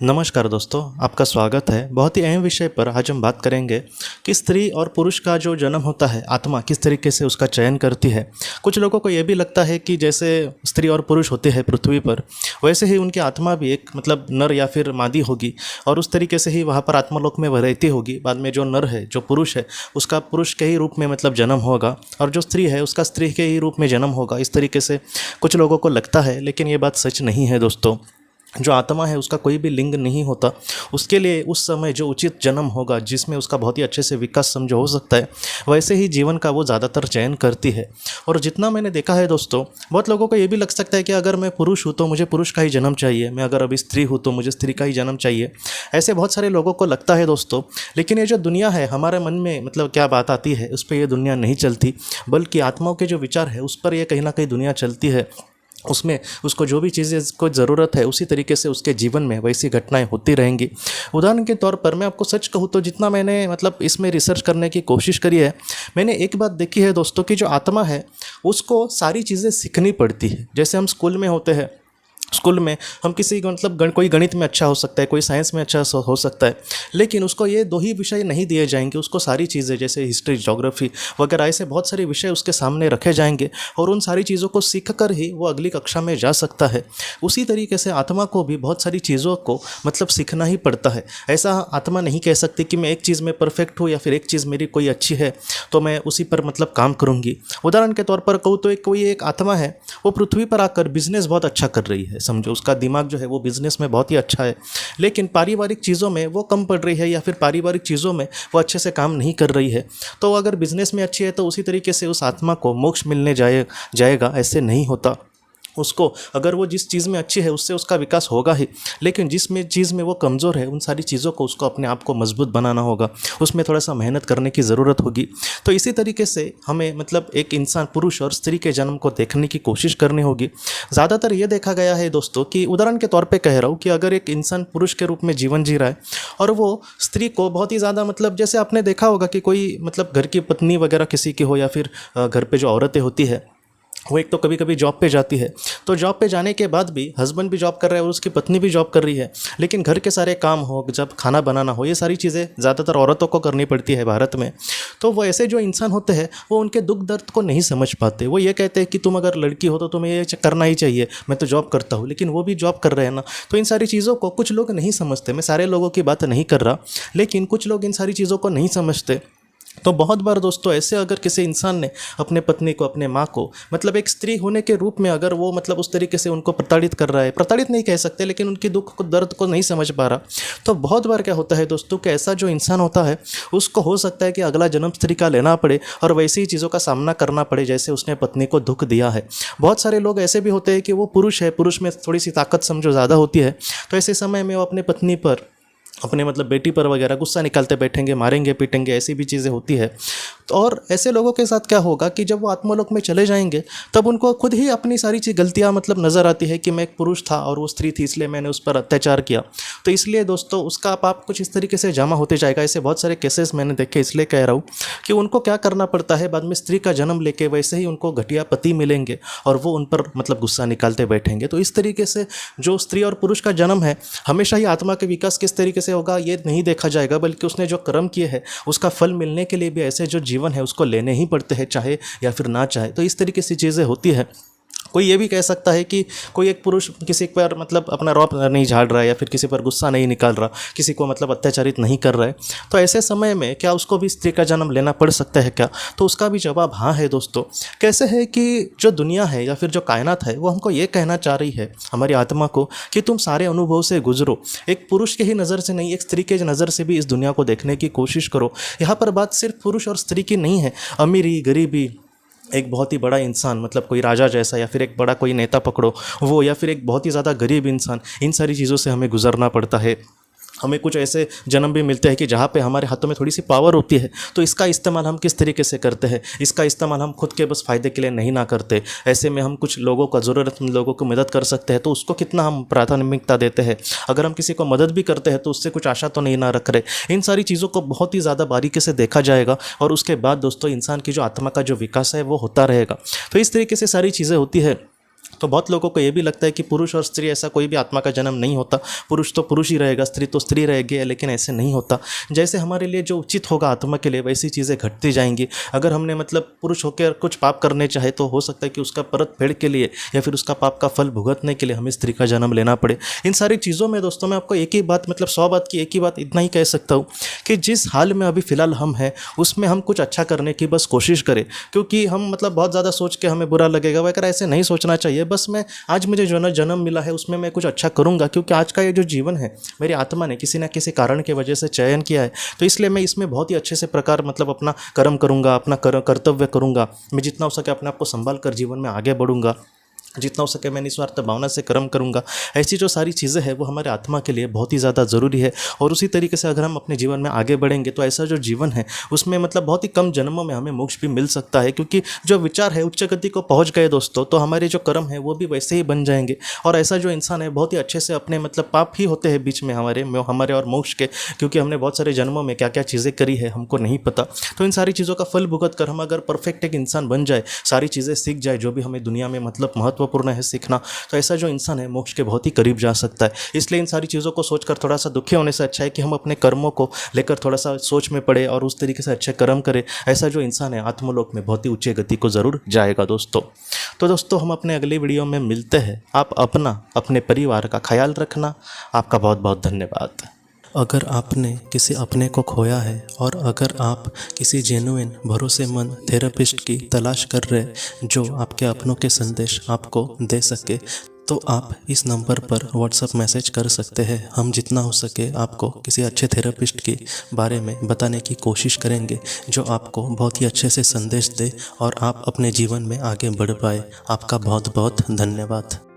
नमस्कार दोस्तों, आपका स्वागत है। बहुत ही अहम विषय पर आज हम बात करेंगे कि स्त्री और पुरुष का जो जन्म होता है, आत्मा किस तरीके से उसका चयन करती है। कुछ लोगों को ये भी लगता है कि जैसे स्त्री और पुरुष होते हैं पृथ्वी पर, वैसे ही उनकी आत्मा भी एक नर या फिर मादी होगी और उस तरीके से ही वहाँ पर आत्मलोक में वह रहती होगी। बाद में जो नर है, जो पुरुष है, उसका पुरुष के ही रूप में जन्म होगा और जो स्त्री है उसका स्त्री के ही रूप में जन्म होगा। इस तरीके से कुछ लोगों को लगता है, लेकिन ये बात सच नहीं है दोस्तों। जो आत्मा है उसका कोई भी लिंग नहीं होता। उसके लिए उस समय जो उचित जन्म होगा, जिसमें उसका बहुत ही अच्छे से विकास समझो हो सकता है, वैसे ही जीवन का वो ज़्यादातर चयन करती है। और जितना मैंने देखा है दोस्तों, बहुत लोगों को ये भी लग सकता है कि अगर मैं पुरुष हूँ तो मुझे पुरुष का ही जन्म चाहिए, मैं अगर अभी स्त्री हूँ तो मुझे स्त्री का ही जन्म चाहिए। ऐसे बहुत सारे लोगों को लगता है दोस्तों। लेकिन ये जो दुनिया है, हमारे मन में क्या बात आती है, उस पर ये दुनिया नहीं चलती, बल्कि आत्माओं के जो विचार है उस पर यह कहीं ना कहीं दुनिया चलती है। उसमें उसको जो भी चीज़ें को ज़रूरत है, उसी तरीके से उसके जीवन में वैसी घटनाएं होती रहेंगी। उदाहरण के तौर पर मैं आपको सच कहूँ तो जितना मैंने इसमें रिसर्च करने की कोशिश करी है, मैंने एक बात देखी है दोस्तों कि जो आत्मा है उसको सारी चीज़ें सीखनी पड़ती है। जैसे हम स्कूल में होते हैं, स्कूल में हम किसी कोई गणित में अच्छा हो सकता है, कोई साइंस में अच्छा हो सकता है, लेकिन उसको ये दो ही विषय नहीं दिए जाएंगे। उसको सारी चीज़ें जैसे हिस्ट्री, ज्योग्राफी वगैरह ऐसे बहुत सारे विषय उसके सामने रखे जाएंगे और उन सारी चीज़ों को सीख कर ही वो अगली कक्षा में जा सकता है। उसी तरीके से आत्मा को भी बहुत सारी चीज़ों को सीखना ही पड़ता है। ऐसा आत्मा नहीं कह सकती कि मैं एक चीज़ में परफेक्ट हूँ या फिर एक चीज़ मेरी कोई अच्छी है तो मैं उसी पर काम करूँगी। उदाहरण के तौर पर कहूँ तो कोई एक आत्मा है, वो पृथ्वी पर आकर बिजनेस बहुत अच्छा कर रही है, समझो उसका दिमाग जो है वो बिजनेस में बहुत ही अच्छा है, लेकिन पारिवारिक चीज़ों में वो कम पड़ रही है या फिर पारिवारिक चीज़ों में वो अच्छे से काम नहीं कर रही है। तो अगर बिजनेस में अच्छी है तो उसी तरीके से उस आत्मा को मोक्ष मिलने जाएगा, ऐसे नहीं होता। उसको अगर वो जिस चीज़ में अच्छी है उससे उसका विकास होगा ही, लेकिन चीज़ में वो कमज़ोर है, उन सारी चीज़ों को उसको अपने आप को मजबूत बनाना होगा, उसमें थोड़ा सा मेहनत करने की ज़रूरत होगी। तो इसी तरीके से हमें एक इंसान पुरुष और स्त्री के जन्म को देखने की कोशिश करनी होगी। ज़्यादातर ये देखा गया है दोस्तों कि उदाहरण के तौर पर कह रहा हूँ कि अगर एक इंसान पुरुष के रूप में जीवन जी रहा है और वो स्त्री को बहुत ही ज़्यादा जैसे आपने देखा होगा कि कोई घर की पत्नी वगैरह किसी की हो या फिर घर पे जो औरतें होती है, वो एक तो कभी कभी जॉब पे जाती है, तो जॉब पे जाने के बाद भी हस्बैंड भी जॉब कर रहा है और उसकी पत्नी भी जॉब कर रही है, लेकिन घर के सारे काम हो, जब खाना बनाना हो, ये सारी चीज़ें ज़्यादातर औरतों को करनी पड़ती है भारत में। तो वो ऐसे जो इंसान होते हैं वो उनके दुख दर्द को नहीं समझ पाते। वो ये कहते हैं कि तुम अगर लड़की हो तो तुम्हें ये करना ही चाहिए, मैं तो जॉब करता हूँ, लेकिन वो भी जॉब कर रहे हैं ना। तो इन सारी चीज़ों को कुछ लोग नहीं समझते। मैं सारे लोगों की बात नहीं कर रहा, लेकिन कुछ लोग इन सारी चीज़ों को नहीं समझते। तो बहुत बार दोस्तों ऐसे अगर किसी इंसान ने अपने पत्नी को, अपने माँ को एक स्त्री होने के रूप में अगर वो उस तरीके से उनको प्रताड़ित कर रहा है, प्रताड़ित नहीं कह सकते, लेकिन उनकी दुख को, दर्द को नहीं समझ पा रहा, तो बहुत बार क्या होता है दोस्तों कि ऐसा जो इंसान होता है उसको हो सकता है कि अगला जन्म स्त्री का लेना पड़े और वैसी ही चीज़ों का सामना करना पड़े जैसे उसने पत्नी को दुख दिया है। बहुत सारे लोग ऐसे भी होते हैं कि वो पुरुष है, पुरुष में थोड़ी सी ताकत समझो ज़्यादा होती है, तो ऐसे समय में वो अपने पत्नी पर, अपने बेटी पर वगैरह गुस्सा निकालते बैठेंगे, मारेंगे पीटेंगे, ऐसी भी चीज़ें होती है। तो और ऐसे लोगों के साथ क्या होगा कि जब वो आत्मलोक में चले जाएंगे तब उनको खुद ही अपनी सारी चीज़ गलतियाँ नज़र आती है कि मैं एक पुरुष था और वो स्त्री थी, इसलिए मैंने उस पर अत्याचार किया। तो इसलिए दोस्तों उसका पाप कुछ इस तरीके से जमा होते जाएगा। ऐसे बहुत सारे केसेस मैंने देखे, इसलिए कह रहा हूँ कि उनको क्या करना पड़ता है, बाद में स्त्री का जन्म लेके वैसे ही उनको घटिया पति मिलेंगे और वो उन पर गुस्सा निकालते बैठेंगे। तो इस तरीके से जो स्त्री और पुरुष का जन्म है, हमेशा ही आत्मा के विकास किस तरीके से होगा ये नहीं देखा जाएगा, बल्कि उसने जो कर्म किए हैं उसका फल मिलने के लिए भी ऐसे जो जीवन है उसको लेने ही पड़ते हैं, चाहे या फिर ना चाहे। तो इस तरीके से चीज़ें होती है। कोई ये भी कह सकता है कि कोई एक पुरुष किसी पर अपना रौब नहीं झाड़ रहा है या फिर किसी पर गुस्सा नहीं निकाल रहा, किसी को अत्याचारित नहीं कर रहा है, तो ऐसे समय में क्या उसको भी स्त्री का जन्म लेना पड़ सकता है क्या? तो उसका भी जवाब हाँ है दोस्तों। कैसे है कि जो दुनिया है या फिर जो कायनात है वो हमको ये कहना चाह रही है, हमारी आत्मा को, कि तुम सारे अनुभव से गुजरो, एक पुरुष के ही नज़र से नहीं, एक स्त्री के नज़र से भी इस दुनिया को देखने की कोशिश करो। यहाँ पर बात सिर्फ पुरुष और स्त्री की नहीं है, अमीरी, गरीबी, एक बहुत ही बड़ा इंसान कोई राजा जैसा या फिर एक बड़ा कोई नेता पकड़ो वो, या फिर एक बहुत ही ज़्यादा गरीब इंसान, इन सारी चीज़ों से हमें गुजरना पड़ता है। हमें कुछ ऐसे जन्म भी मिलते हैं कि जहाँ पे हमारे हाथों में थोड़ी सी पावर होती है, तो इसका इस्तेमाल हम किस तरीके से करते हैं, इसका इस्तेमाल हम खुद के बस फ़ायदे के लिए नहीं ना करते। ऐसे में हम कुछ लोगों का, ज़रूरतमंद लोगों को मदद कर सकते हैं, तो उसको कितना हम प्राथमिकता देते हैं। अगर हम किसी को मदद भी करते हैं तो उससे कुछ आशा तो नहीं ना रख रहे। इन सारी चीज़ों को बहुत ही ज़्यादा बारीकी से देखा जाएगा और उसके बाद दोस्तों इंसान की जो आत्मा का जो विकास है वो होता रहेगा। तो इस तरीके से सारी चीज़ें होती है। तो बहुत लोगों को ये भी लगता है कि पुरुष और स्त्री ऐसा कोई भी आत्मा का जन्म नहीं होता, पुरुष तो पुरुष ही रहेगा, स्त्री तो स्त्री रहेगी, लेकिन ऐसे नहीं होता। जैसे हमारे लिए जो उचित होगा आत्मा के लिए वैसी चीज़ें घटती जाएंगी। अगर हमने मतलब पुरुष होकर कुछ पाप करने चाहे तो हो सकता है कि उसका परत फेड़ के लिए या फिर उसका पाप का फल भुगतने के लिए हमें स्त्री का जन्म लेना पड़े। इन सारी चीज़ों में दोस्तों मैं आपको एक ही बात, मतलब 100 बात की एक ही बात इतना ही कह सकता हूँ कि जिस हाल में अभी फ़िलहाल हम हैं उसमें हम कुछ अच्छा करने की बस कोशिश करें। क्योंकि हम मतलब बहुत ज़्यादा सोच के हमें बुरा लगेगा, वगैरह ऐसे नहीं सोचना चाहिए। बस मैं आज मुझे जो ना जन्म मिला है उसमें मैं कुछ अच्छा करूंगा, क्योंकि आज का ये जो जीवन है मेरी आत्मा ने किसी न किसी कारण की वजह से चयन किया है। तो इसलिए मैं इसमें बहुत ही अच्छे से प्रकार मतलब अपना कर्म करूंगा, अपना कर्तव्य करूंगा। मैं जितना हो सके अपने आप को संभाल कर जीवन में आगे बढ़ूंगा, जितना हो सके मैं निस्वार्थ भावना से कर्म करूंगा। ऐसी जो सारी चीज़ें हैं वो हमारे आत्मा के लिए बहुत ही ज़्यादा ज़रूरी है। और उसी तरीके से अगर हम अपने जीवन में आगे बढ़ेंगे तो ऐसा जो जीवन है उसमें मतलब बहुत ही कम जन्मों में हमें मोक्ष भी मिल सकता है। क्योंकि जो विचार है उच्च गति को पहुंच गए दोस्तों, तो हमारे जो कर्म है वो भी वैसे ही बन जाएंगे। और ऐसा जो इंसान है बहुत ही अच्छे से अपने मतलब पाप ही होते हैं बीच में हमारे और मोक्ष के, क्योंकि हमने बहुत सारे जन्मों में क्या क्या चीज़ें करी है हमको नहीं पता। तो इन सारी चीज़ों का फल भुगत कर हम अगर परफेक्ट एक इंसान बन जाए, सारी चीज़ें सीख जाए जो भी हमें दुनिया में मतलब महत्वपूर्ण है सीखना, तो ऐसा जो इंसान है मोक्ष के बहुत ही करीब जा सकता है। इसलिए इन सारी चीज़ों को सोचकर थोड़ा सा दुखी होने से अच्छा है कि हम अपने कर्मों को लेकर थोड़ा सा सोच में पड़े और उस तरीके से अच्छे कर्म करें। ऐसा जो इंसान है आत्मलोक में बहुत ही ऊंची गति को ज़रूर जाएगा दोस्तों। तो दोस्तों हम अपने अगली वीडियो में मिलते हैं। आप अपने परिवार का ख्याल रखना। आपका बहुत बहुत धन्यवाद। अगर आपने किसी अपने को खोया है और अगर आप किसी जेन्युइन भरोसेमंद थेरेपिस्ट की तलाश कर रहे जो आपके अपनों के संदेश आपको दे सके, तो आप इस नंबर पर व्हाट्सएप मैसेज कर सकते हैं। हम जितना हो सके आपको किसी अच्छे थेरेपिस्ट के बारे में बताने की कोशिश करेंगे जो आपको बहुत ही अच्छे से संदेश दे और आप अपने जीवन में आगे बढ़ पाए। आपका बहुत बहुत धन्यवाद।